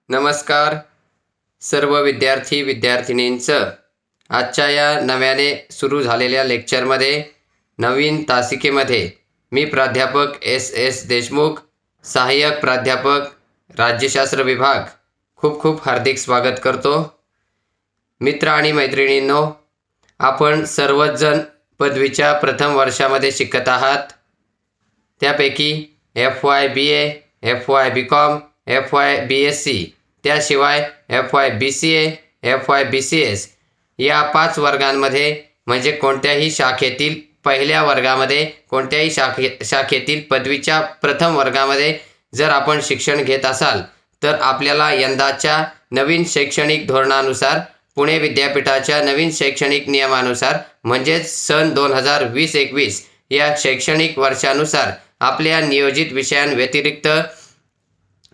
नमस्कार सर्व विद्यार्थी विद्यार्थिनींचं आजच्या या नव्याने सुरू झालेल्या लेक्चरमध्ये नवीन तासिकेमध्ये मी प्राध्यापक एस देशमुख, सहाय्यक प्राध्यापक राज्यशास्त्र विभाग खूप खूप हार्दिक स्वागत करतो। मित्र आणि मैत्रिणींनो, आपण सर्वच जण पदवीच्या प्रथम वर्षामध्ये शिकत आहात। त्यापैकी FY BA, FY BCom, FY BSc, त्याशिवाय FY BCA, FY BCS या 5 वर्गांमध्ये म्हणजे कोणत्याही शाखेतील पहिल्या वर्गामध्ये, कोणत्याही शाखेतील पदवीच्या प्रथम वर्गामध्ये जर आपण शिक्षण घेत असाल तर आपल्याला यंदाच्या नवीन शैक्षणिक धोरणानुसार, पुणे विद्यापीठाच्या नवीन शैक्षणिक नियमानुसार म्हणजेच सन 2020-21 या शैक्षणिक वर्षानुसार आपल्या नियोजित विषयांव्यतिरिक्त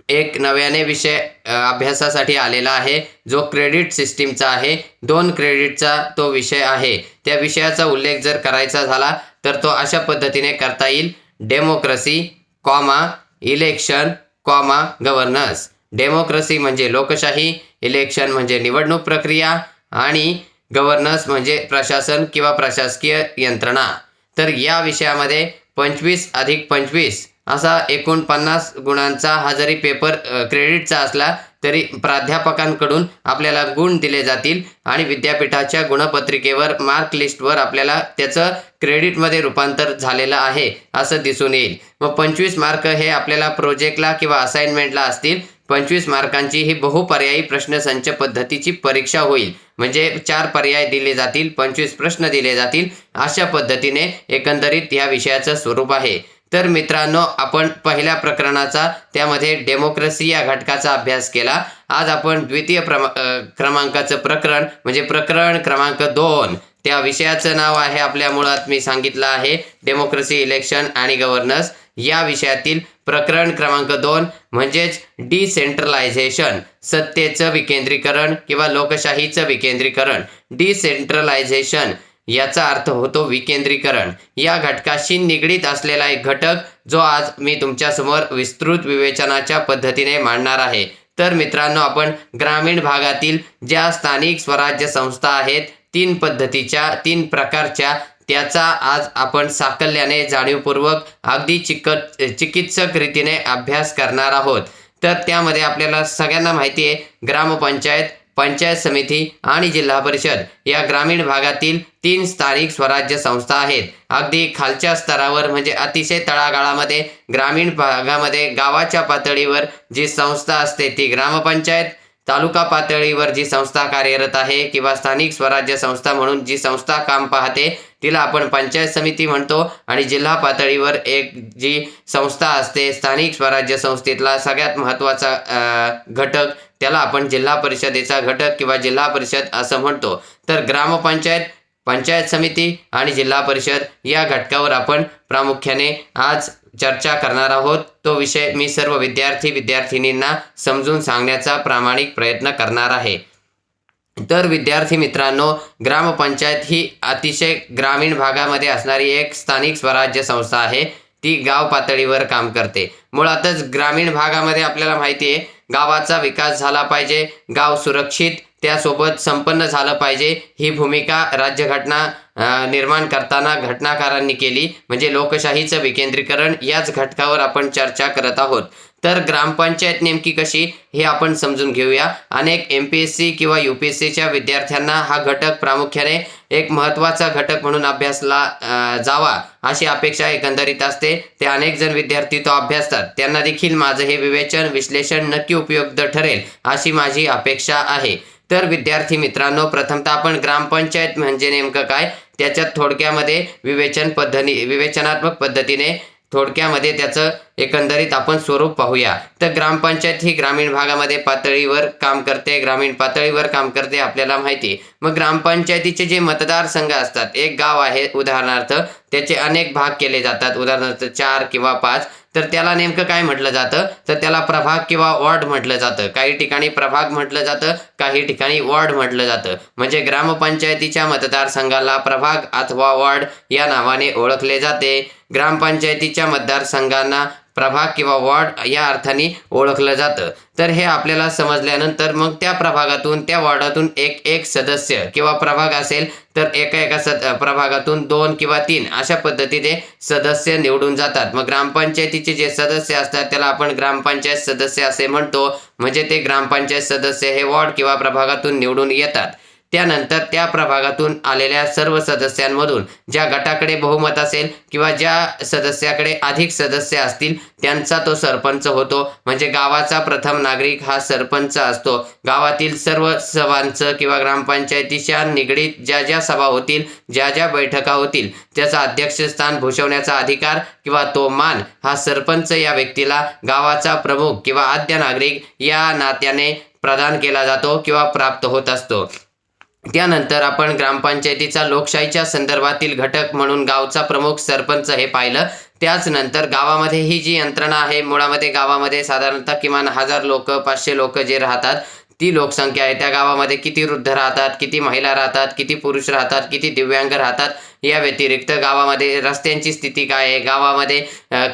एक नव्याने विषय अभ्यासासाठी आलेला आहे, जो क्रेडिट सिस्टीमचा आहे। 2 क्रेडिटचा तो विषय आहे। त्या विषयाचा उल्लेख जर करायचा झाला तर तो अशा पद्धतीने करता येईल: डेमोक्रेसी, इलेक्शन, गव्हर्नन्स। डेमोक्रेसी म्हणजे लोकशाही, इलेक्शन म्हणजे निवडणूक प्रक्रिया आणि गव्हर्नन्स म्हणजे प्रशासन किंवा प्रशासकीय यंत्रणा। तर या विषयामध्ये 25+25 असा एकूण 50 गुणांचा हा जरी पेपर क्रेडिटचा असला तरी प्राध्यापकांकडून आपल्याला गुण दिले जातील आणि विद्यापीठाच्या गुणपत्रिकेवर, मार्क लिस्टवर आपल्याला त्याचं क्रेडिटमध्ये रूपांतर झालेलं आहे असं दिसून येईल। मग 25 मार्क हे आपल्याला प्रोजेक्टला किंवा असाइनमेंटला असतील। 25 मार्कांची ही बहुपर्यायी प्रश्नसंच पद्धतीची परीक्षा होईल, म्हणजे 4 पर्याय दिले जातील, 25 प्रश्न दिले जातील। अशा पद्धतीने एकंदरीत या विषयाचं स्वरूप आहे। तर मित्रांनो, आपण पहिल्या प्रकरणाचा, त्यामध्ये डेमोक्रेसी या घटकाचा अभ्यास केला। आज आपण द्वितीय क्रमांकाचं प्रकरण म्हणजे प्रकरण क्रमांक 2, त्या विषयाचं नाव आहे, आपल्या मुळात मी सांगितलं आहे, डेमोक्रेसी, इलेक्शन आणि गव्हर्नन्स। या विषयातील प्रकरण क्रमांक 2 म्हणजेच डिसेंट्रलायझेशन, सत्तेचं विकेंद्रीकरण किंवा लोकशाहीचं विकेंद्रीकरण। डिसेंट्रलायझेशन याचा अर्थ होतो विकेंद्रीकरण। या घटकाशी निगडीत असलेला एक घटक जो आज मी तुमच्यासमोर विस्तृत विवेचनाच्या पद्धतीने मांडणार आहे। तर मित्रांनो, आपण ग्रामीण भागातील ज्या स्थानिक स्वराज्य संस्था आहेत, 3 पद्धतीच्या, 3 प्रकारच्या, त्याचा आज आपण साकल्याने, जाणीवपूर्वक, अगदी चिकित्सक रीतीने अभ्यास करणार आहोत। तर त्यामध्ये आपल्याला सगळ्यांना माहिती आहे, ग्रामपंचायत, पंचायत समिती आणि जिल्हा परिषद या ग्रामीण भागातील 3 स्थानिक स्वराज्य संस्था आहेत। अगदी खालच्या स्तरावर म्हणजे अतिशय तळागाळामध्ये, ग्रामीण भागामध्ये गावाच्या पातळीवर जी संस्था असते ती ग्रामपंचायत, तालुका पातळीवर जी संस्था कार्यरत आहे किंवा स्थानिक स्वराज्य संस्था म्हणून जी संस्था काम पाहते तिला आपण पंचायत समिती म्हणतो, आणि जिल्हा पातळीवर एक जी संस्था असते, स्थानिक स्वराज्य संस्थेतला सगळ्यात महत्त्वाचा घटक, त्याला आपण जिल्हा परिषदेचा घटक किंवा जिल्हा परिषद असं म्हणतो। तर ग्रामपंचायत, पंचायत समिती आणि जिल्हा परिषद या घटकावर आपण प्रामुख्याने आज चर्चा करणार आहोत। तो विषय मी सर्व विद्यार्थी विद्यार्थिनींना समजून सांगण्याचा प्रामाणिक प्रयत्न करणार आहे। तर विद्यार्थी मित्रांनो, ग्रामपंचायत ही अतिशय ग्रामीण भागामध्ये असणारी एक स्थानिक स्वराज्य संस्था आहे। ती गाव पातळीवर काम करते। मुळातच ग्रामीण भागामध्ये आपल्याला माहिती आहे, गावाचा विकास झाला पाहिजे, गाव सुरक्षित, त्यासोबत संपन्न झालं पाहिजे, ही भूमिका राज्यघटना निर्माण करताना घटनाकारांनी केली, म्हणजे लोकशाहीचं विकेंद्रीकरण याच घटकावर आपण चर्चा करत आहोत। तर ग्रामपंचायत नेमकी कशी हे आपण समजून घेऊया। अनेक MPSC किंवा UPSCच्या विद्यार्थ्यांना हा घटक प्रामुख्याने एक महत्त्वाचा घटक म्हणून अभ्यासला जावा अशी अपेक्षा एकंदरीत असते। ते अनेक जण विद्यार्थी तो अभ्यासतात, त्यांना देखील माझं हे विश्लेषण नक्की उपयुक्त ठरेल अशी माझी अपेक्षा आहे। तर विद्यार्थी मित्रांनो, प्रथमतः आपण ग्रामपंचायत म्हणजे नेमकं काय त्याच्यात थोडक्यामध्ये विवेचनात्मक पद्धतीने थोडक्यामध्ये त्याचं एकंदरीत आपण स्वरूप पाहूया। तर ग्रामपंचायत ही ग्रामीण भागामध्ये पातळीवर काम करते, ग्रामीण पातळीवर काम करते आपल्याला माहिती आहे। मग ग्रामपंचायतीचे जे मतदारसंघ असतात, एक गाव आहे उदाहरणार्थ, त्याचे अनेक भाग केले जातात, उदाहरणार्थ 4 किंवा 5, तर त्याला नेमकं काय म्हटलं जातं, तर त्याला प्रभाग किंवा वॉर्ड म्हटलं जातं। काही ठिकाणी प्रभाग म्हटलं जातं, काही ठिकाणी वॉर्ड म्हटलं जातं। म्हणजे ग्रामपंचायतीच्या मतदारसंघाला प्रभाग अथवा वॉर्ड या नावाने ओळखले जाते। ग्रामपंचायतीच्या मतदारसंघांना प्रभाग किंवा वॉर्ड या अर्थाने ओळखलं जातं. तर हे आपल्याला समजल्यानंतर मग त्या प्रभागातून त्या वॉर्डातून एक सदस्य किंवा प्रभाग असेल तर एका प्रभागातून 2 किंवा 3 अशा पद्धतीने सदस्य निवडून जातात. मग ग्रामपंचायतीचे जे सदस्य असतात त्याला आपण ग्रामपंचायत सदस्य असे म्हणतो. म्हणजे ते ग्रामपंचायत सदस्य हे वॉर्ड किंवा प्रभागातून निवडून येतात. त्यानंतर त्या प्रभागातून आलेल्या सर्व सदस्यांमधून ज्या गटाकडे बहुमत असेल किंवा ज्या सदस्याकडे अधिक सदस्य असतील त्यांचा तो सरपंच होतो. म्हणजे गावाचा प्रथम नागरिक हा सरपंच असतो. गावातील सर्व सभांचं किंवा ग्रामपंचायतीच्या निगडीत ज्या ज्या सभा होतील, ज्या ज्या बैठका होतील त्याचं अध्यक्षस्थान भूषवण्याचा अधिकार किंवा तो मान हा सरपंच या व्यक्तीला गावाचा प्रमुख किंवा आद्य नागरिक या नात्याने प्रदान केला जातो किंवा प्राप्त होत असतो. त्यानंतर आपण ग्रामपंचायतीचा लोकशाहीच्या संदर्भातील घटक म्हणून गावचा प्रमुख सरपंच हे पाहिलं. त्याच नंतर गावामध्ये ही जी यंत्रणा आहे, मुळामध्ये गावामध्ये साधारणतः किमान 1000 लोक 500 लोक जे राहतात ती लोकसंख्या आहे. त्या गावामध्ये किती वृद्ध राहतात, किती महिला राहतात, किती पुरुष राहतात, किती दिव्यांग राहतात, या व्यतिरिक्त गावामध्ये रस्त्यांची स्थिती काय आहे, गावामध्ये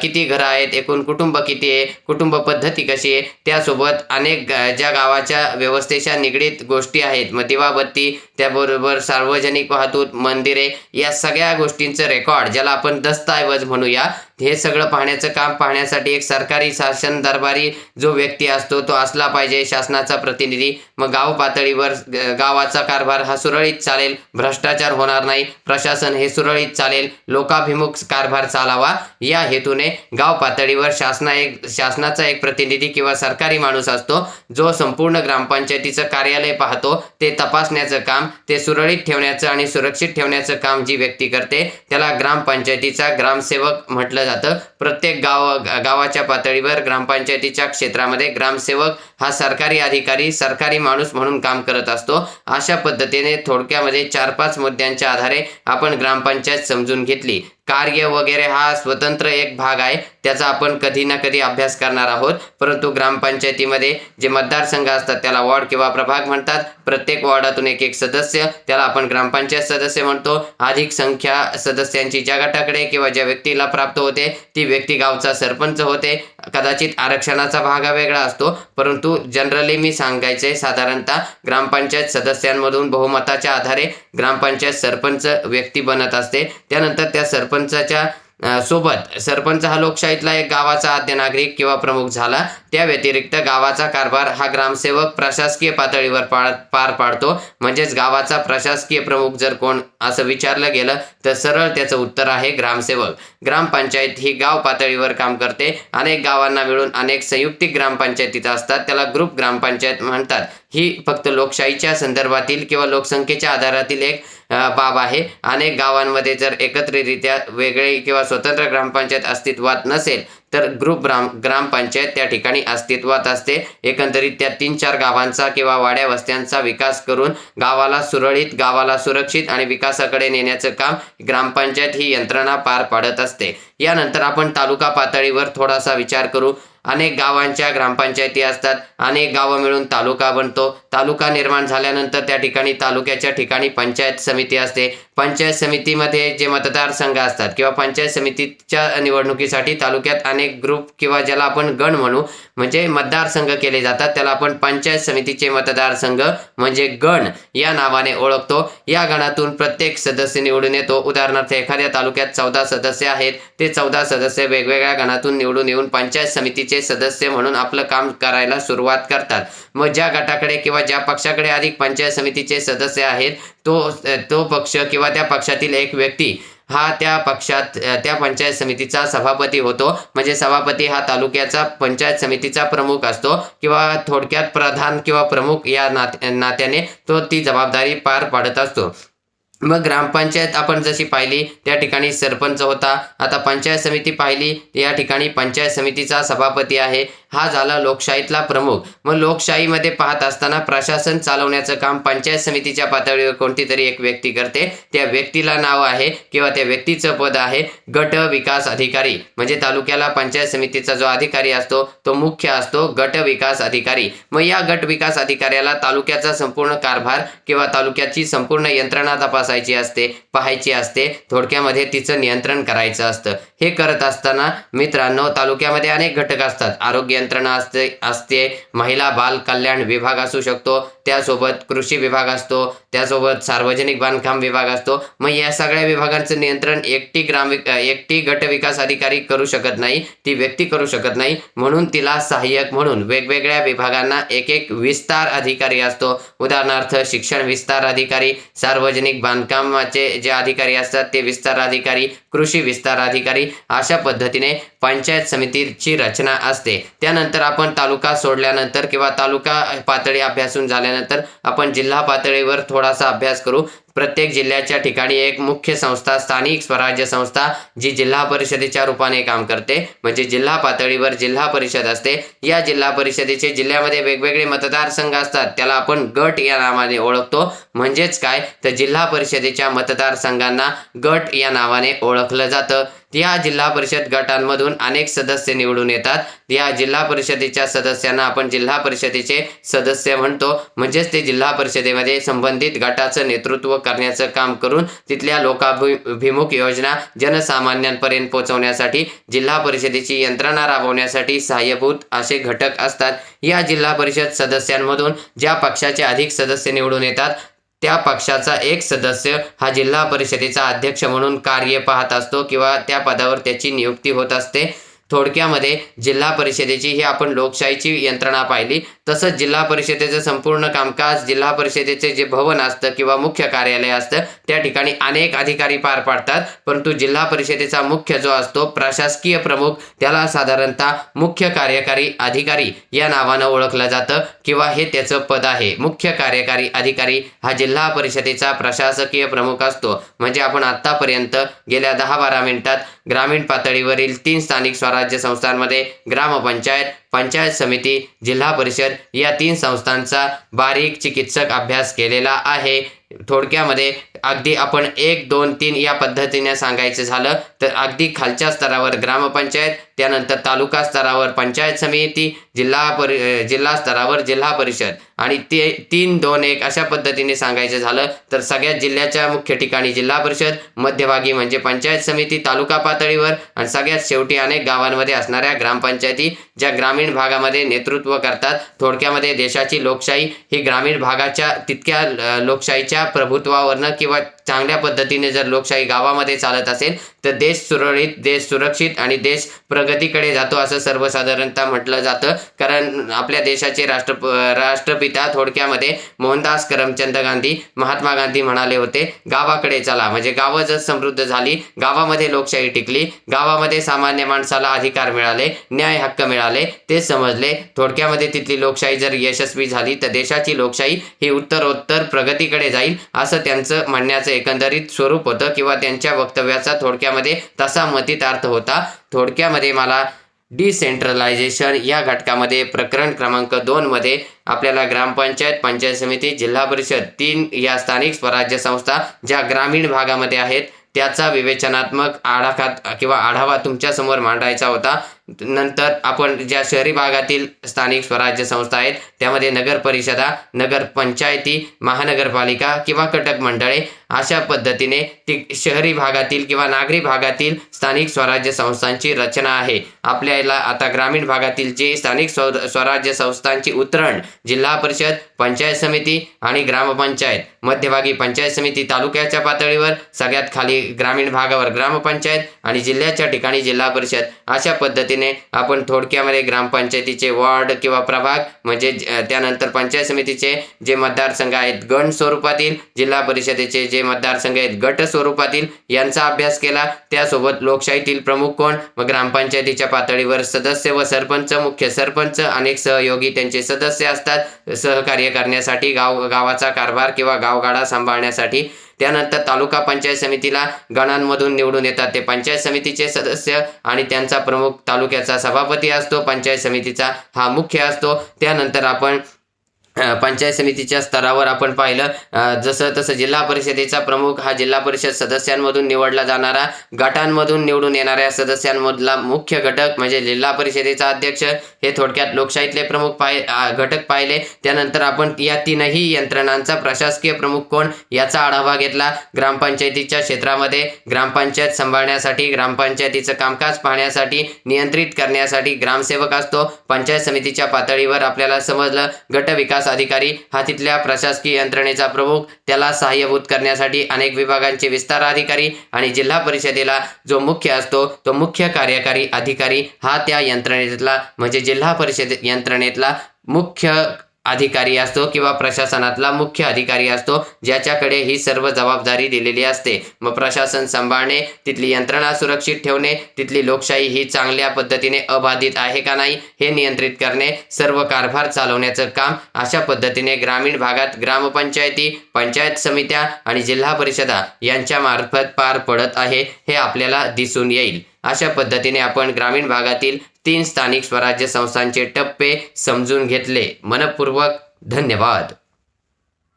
किती घरं आहेत, एकूण कुटुंब किती आहे, कुटुंब पद्धती कशी आहे, त्यासोबत अनेक ज्या गावाच्या व्यवस्थेच्या निगडीत गोष्टी आहेत, मग दिवाबत्ती, त्याबरोबर सार्वजनिक वाहतूक, मंदिरे, या सगळ्या गोष्टींचं रेकॉर्ड ज्याला आपण दस्तऐवज म्हणूया, हे सगळं पाहण्याचं काम पाहण्यासाठी एक सरकारी शासन दरबारी जो व्यक्ती असतो तो असला पाहिजे, शासनाचा प्रतिनिधी. मग गाव पातळीवर गावाचा कारभार हा सुरळीत चालेल, भ्रष्टाचार होणार नाही, प्रशासन हे सुरळीत चालेल, लोकाभिमुख कारभार चालावा या हेतूने गाव पातळीवर शासनाचा एक प्रतिनिधी किंवा सरकारी माणूस असतो जो संपूर्ण ग्रामपंचायतीचं कार्यालय पाहतो. ते तपासण्याचं काम, ते सुरळीत ठेवण्याचं आणि सुरक्षित ठेवण्याचं काम जी व्यक्ती करते त्याला ग्रामपंचायतीचा ग्रामसेवक म्हटलं जातं. प्रत्येक गावाच्या पातळीवर ग्रामपंचायतीच्या क्षेत्रामध्ये ग्रामसेवक हा सरकारी अधिकारी, सरकारी माणूस म्हणून काम करत असतो. अशा पद्धतीने थोडक्यामध्ये 4-5 मुद्द्यांच्या आधारे आपण ग्रामपंचायत समजून घेतली. कार्य वगैरे हा स्वतंत्र एक भाग आहे, त्याचा आपण कधी ना कधी अभ्यास करणार आहोत. परंतु ग्रामपंचायतीमध्ये जे मतदारसंघ असतात त्याला वॉर्ड किंवा प्रभाग म्हणतात. प्रत्येक वॉर्डातून एक सदस्य त्याला आपण ग्रामपंचायत सदस्य म्हणतो. अधिक संख्या सदस्यांची ज्या गटाकडे किंवा ज्या व्यक्तीला प्राप्त होते ती व्यक्ती गावचा सरपंच होते. कदाचित आरक्षणाचा भाग हा वेगळा असतो, परंतु जनरली मी सांगायचे साधारणतः ग्रामपंचायत सदस्यांमधून बहुमताच्या आधारे ग्रामपंचायत सरपंच व्यक्ती बनत असते. त्यानंतर त्या सरपंचाच्या सोबत सरपंच हा लोकशाहीतला एक गावाचा आद्य नागरिक किंवा प्रमुख झाला. त्या व्यतिरिक्त गावाचा कारभार हा ग्रामसेवक प्रशासकीय पातळीवर पार पाडतो. म्हणजेच गावाचा प्रशासकीय प्रमुख जर कोण असं विचारलं गेलं तर सरळ त्याचं उत्तर आहे ग्रामसेवक. ग्रामपंचायत ही गाव पातळीवर काम करते. अनेक गावांना मिळून अनेक संयुक्तिक ग्रामपंचायती असतात, त्याला ग्रुप ग्रामपंचायत म्हणतात. ही फक्त लोकशाहीच्या संदर्भातील किंवा लोकसंख्येच्या आधारातील एक बाब आहे. अनेक गावांमध्ये जर एकत्रितरित्या वेगळे किंवा स्वतंत्र ग्रामपंचायत अस्तित्वात नसेल तर ग्रुप ग्रामपंचायत त्या ठिकाणी अस्तित्वात असते. एकंदरीत त्या 3-4 गावांचा किंवा वाड्या वस्त्यांचा विकास करून गावाला सुरळीत, गावाला सुरक्षित आणि विकासाकडे नेण्याचं काम ग्रामपंचायत ही यंत्रणा पार पाडत असते. यानंतर आपण तालुका पातळीवर थोडासा विचार करू. अनेक गावांच्या ग्रामपंचायती असतात, अनेक गावं मिळून तालुका बनतो. तालुका निर्माण झाल्यानंतर त्या ठिकाणी तालुक्याच्या ठिकाणी पंचायत समिती असते. पंचायत समितीमध्ये जे मतदारसंघ असतात किंवा पंचायत समितीच्या निवडणुकीसाठी तालुक्यात अनेक ग्रुप किंवा ज्याला आपण गण म्हणू म्हणजे मतदारसंघ केले जातात, त्याला आपण पंचायत समितीचे मतदारसंघ म्हणजे गण या नावाने ओळखतो. या गणातून प्रत्येक सदस्य निवडून येतो. उदाहरणार्थ एखाद्या तालुक्यात 14 सदस्य आहेत, ते 14 सदस्य वेगवेगळ्या गणातून निवडून येऊन पंचायत समितीचे सदस्य म्हणून आपलं काम करायला सुरुवात करतात. मग ज्या गटाकडे किंवा ज्या पक्षाकडे अधिक पंचायत समितीचे सदस्य आहेत तो पक्ष किंवा त्या पक्षातील एक व्यक्ती हा त्या पक्षात त्या पंचायत समितीचा सभापती होतो. म्हणजे सभापती हा तालुक्याचा पंचायत समितीचा प्रमुख असतो किंवा थोडक्यात प्रधान किंवा प्रमुख या नात्याने तो ती जबाबदारी पार पाडत असतो. मग ग्रामपंचायत आपण जशी पाहिली त्या ठिकाणी सरपंच होता. आता पंचायत समिती पाहिली, या ठिकाणी पंचायत समितीचा सभापती आहे हा झाला लोकशाहीतला प्रमुख. मग लोकशाहीमध्ये पाहत असताना प्रशासन चालवण्याचं काम पंचायत समितीच्या पातळीवर कोणतीतरी एक व्यक्ती करते. त्या व्यक्तीला नाव आहे किंवा त्या व्यक्तीचं पद आहे गट विकास अधिकारी. म्हणजे तालुक्याला पंचायत समितीचा जो अधिकारी असतो तो मुख्य असतो गट विकास अधिकारी. मग या गट विकास अधिकाऱ्याला तालुक्याचा संपूर्ण कारभार किंवा तालुक्याची संपूर्ण यंत्रणा तपासायची असते, पाहायची असते, थोडक्यामध्ये तिचं नियंत्रण करायचं असतं. हे करत असताना मित्रांनो, तालुक्यामध्ये अनेक घटक असतात. आरोग्य यंत्रणा असते, महिला बाल कल्याण विभाग असू शकतो, त्यासोबत कृषी विभाग असतो, त्यासोबत सार्वजनिक बांधकाम विभाग असतो. मग या सगळ्या विभागांचं नियंत्रण एकटी गट विकास अधिकारी करू शकत नाही, ती व्यक्ती करू शकत नाही. म्हणून तिला सहाय्यक म्हणून वेगवेगळ्या विभागांना एक एक विस्तार अधिकारी असतो. उदाहरणार्थ शिक्षण विस्तार अधिकारी, सार्वजनिक बांधकामाचे जे अधिकारी असतात ते विस्तार अधिकारी, कृषी विस्तार अधिकारी, अशा पद्धतीने पंचायत समितीची रचना असते. त्यानंतर आपण तालुका सोडल्यानंतर किंवा तालुका पातळी अभ्यासून झाल्यानंतर आपण जिल्हा पातळीवर थोडासा अभ्यास करू. प्रत्येक जिल्ह्याच्या ठिकाणी एक मुख्य संस्था, स्थानिक स्वराज्य संस्था, जी जिल्हा परिषदेच्या रूपाने काम करते. म्हणजे जिल्हा पातळीवर जिल्हा परिषद असते. या जिल्हा परिषदेचे जिल्ह्यामध्ये वेगवेगळे मतदारसंघ असतात, त्याला आपण गट या नावाने ओळखतो. म्हणजेच काय, तर जिल्हा परिषदेच्या मतदारसंघांना गट या नावाने ओळखलं जातं. या जिल्हा परिषद गटांमधून अनेक सदस्य निवडून येतात. या जिल्हा परिषदेच्या सदस्यांना आपण जिल्हा परिषदेचे सदस्य म्हणतो. म्हणजेच ते जिल्हा परिषदेमध्ये संबंधित गटाचं नेतृत्व करण्याचं काम करून तिथल्या लोकाभिमुख योजना जनसामान्यांपर्यंत पोहोचवण्यासाठी, जिल्हा परिषदेची यंत्रणा राबवण्यासाठी सहाय्यभूत असे घटक असतात. या जिल्हा परिषद सदस्यांमधून ज्या पक्षाचे अधिक सदस्य निवडून येतात त्या पक्षाचा एक सदस्य हा जिल्हा परिषदेचा अध्यक्ष म्हणून कार्य पाहत असतो किंवा त्या पदावर त्याची नियुक्ती होत असते. थोडक्यामध्ये जिल्हा परिषदेची ही आपण लोकशाहीची यंत्रणा पाहिली. तसंच जिल्हा परिषदेचं संपूर्ण कामकाज, जिल्हा परिषदेचे जे भवन असतं किंवा मुख्य कार्यालय असतं त्या ठिकाणी अनेक अधिकारी पार पाडतात. परंतु जिल्हा परिषदेचा मुख्य जो असतो प्रशासकीय प्रमुख, त्याला साधारणतः मुख्य कार्यकारी अधिकारी या नावानं ओळखलं जातं किंवा हे त्याचं पद आहे. मुख्य कार्यकारी अधिकारी हा जिल्हा परिषदेचा प्रशासकीय प्रमुख असतो. म्हणजे आपण आतापर्यंत गेल्या 10-12 मिनिटात ग्रामीण पातळीवरील 3 स्थानिक स्वराज्य संस्थांमध्ये ग्रामपंचायत, पंचायत समिती, जिल्हा परिषद या 3 संस्थांचा बारीक चिकित्सक अभ्यास केलेला आहे. थोडक्यामध्ये अगदी आपण 1, 2, 3 या पद्धतीने सांगायचं झालं तर अगदी खालच्या स्तरावर ग्रामपंचायत, त्यानंतर तालुका स्तरावर पंचायत समिती, जिल्हा स्तरावर जिल्हा परिषद आणि ते 3, 2, 1 अशा पद्धतीने सांगायचं झालं तर सगळ्यात जिल्ह्याच्या मुख्य ठिकाणी जिल्हा परिषद, मध्यभागी म्हणजे पंचायत समिती तालुका पातळीवर आणि सगळ्यात शेवटी अनेक गावांमध्ये असणाऱ्या ग्रामपंचायती ज्या ग्रामीण भागामध्ये नेतृत्व करतात. थोडक्यामध्ये देशाची लोकशाही ही ग्रामीण भागाच्या तितक्या लोकशाहीच्या प्रभुत्वावरनं किंवा चांगल्या पद्धतीने जर लोकशाही गावामध्ये चालत असेल तर देश सुरळीत, देश सुरक्षित आणि देश प्रगतीकडे जातो असं सर्वसाधारणतः म्हटलं जातं. कारण आपल्या देशाचे राष्ट्रपिता थोडक्यामध्ये मोहनदास करमचंद गांधी, महात्मा गांधी म्हणाले होते, गावाकडे चला. म्हणजे गावं जर समृद्ध झाली, गावामध्ये लोकशाही टिकली, गावामध्ये सामान्य माणसाला अधिकार मिळाले, न्याय हक्क मिळाले, ते समजले. थोडक्यामध्ये तिथली लोकशाही जर यशस्वी झाली तर देशाची लोकशाही ही उत्तरोत्तर प्रगतीकडे जाईल असं त्यांचं म्हणण्याचं एकंदरीत स्वरूप होतं किंवा त्यांच्या वक्तव्याचा थोडक्यामध्ये तसा मतितार्थ होता. थोडक्यामध्ये मला डिसेंट्रलायझेशन या घटकामध्ये प्रकरण क्रमांक 2 मध्ये आपल्याला ग्रामपंचायत, पंचायत समिती, जिल्हा परिषद 3 या स्थानिक स्वराज्य संस्था ज्या ग्रामीण भागामध्ये आहेत त्याचा विवेचनात्मक आढावा तुमच्यासमोर मांडायचा होता. नंतर आपण ज्या शहरी भागातील स्थानिक स्वराज्य संस्था आहेत त्यामध्ये नगर परिषदा, नगर पंचायती, महानगरपालिका किंवा कटक मंडळे अशा पद्धतीने ती शहरी भागातील किंवा नागरी भागातील स्थानिक स्वराज्य संस्थांची रचना आहे. आपल्याला आता ग्रामीण भागातील जे स्थानिक स्वराज्य संस्थांची उतरण जिल्हा परिषद, पंचायत समिती आणि ग्रामपंचायत, मध्यभागी पंचायत समिती तालुक्याच्या पातळीवर, सगळ्यात खाली ग्रामीण भागावर ग्रामपंचायत आणि जिल्ह्याच्या ठिकाणी जिल्हा परिषद अशा पद्धतीने आपण थोडक्यामध्ये ग्रामपंचायतीचे वॉर्ड किंवा प्रभाग म्हणजे त्यानंतर पंचायत समितीचे जे मतदारसंघ आहेत गण स्वरूपातील, जिल्हा परिषदेचे जे मतदारसंघ आहेत गट स्वरूपातील यांचा अभ्यास केला. त्यासोबत लोकशाहीतील प्रमुख कोण, व ग्रामपंचायतीच्या पातळीवर सदस्य व सरपंच, मुख्य सरपंच, अनेक सहयोगी त्यांचे सदस्य असतात सहकार्य करण्यासाठी, गावाचा कारभार किंवा गावगाडा सांभाळण्यासाठी. त्यानंतर तालुका पंचायत समितीला गणांमधून निवडून येतात ते पंचायत समितीचे सदस्य आणि त्यांचा प्रमुख तालुक्याचा सभापती असतो. पंचायत समितीचा हा मुख्य असतो. त्यानंतर आपण पंचायत समितीच्या स्तरावर आपण पाहिलं जसं तसं जिल्हा परिषदेचा प्रमुख हा जिल्हा परिषद सदस्यांमधून निवडला जाणारा गटांमधून निवडून येणाऱ्या सदस्यांमधला मुख्य घटक म्हणजे जिल्हा परिषदेचा अध्यक्ष हे थोडक्यात लोकशाहीतले प्रमुख घटक पाहिले. त्यानंतर आपण या तीनही यंत्रणांचा प्रशासकीय प्रमुख कोण याचा आढावा घेतला. ग्रामपंचायतीच्या क्षेत्रामध्ये ग्रामपंचायत सांभाळण्यासाठी ग्रामपंचायतीचं कामकाज पाहण्यासाठी नियंत्रित करण्यासाठी ग्रामसेवक असतो. पंचायत समितीच्या पातळीवर आपल्याला समजलं गट विकास अधिकारी हा तिथल्या प्रशासकीय यंत्रणेचा प्रमुख, त्याला सहाय्यभूत करण्यासाठी अनेक विभागांचे विस्तार अधिकारी आणि जिल्हा परिषदेला जो मुख्य असतो तो मुख्य कार्यकारी अधिकारी हा त्या यंत्रणेतला म्हणजे जिल्हा परिषद यंत्रणेतला मुख्य अधिकारी असतो किंवा प्रशासनातला मुख्य अधिकारी असतो ज्याच्याकडे ही सर्व जबाबदारी दिलेली असते. मग प्रशासन सांभाळणे, तिथली यंत्रणा सुरक्षित ठेवणे, तिथली लोकशाही ही चांगल्या पद्धतीने अबाधित आहे का नाही हे नियंत्रित करणे, सर्व कारभार चालवण्याचं काम अशा पद्धतीने ग्रामीण भागात ग्रामपंचायती, पंचायत समित्या आणि जिल्हा परिषदा यांच्या मार्फत पार पडत आहे हे आपल्याला दिसून येईल. अशा पद्धतीने आपण ग्रामीण भागातील 3 स्थानिक स्वराज्य संस्थांचे टप्पे समजून घेतले. मनपूर्वक धन्यवाद.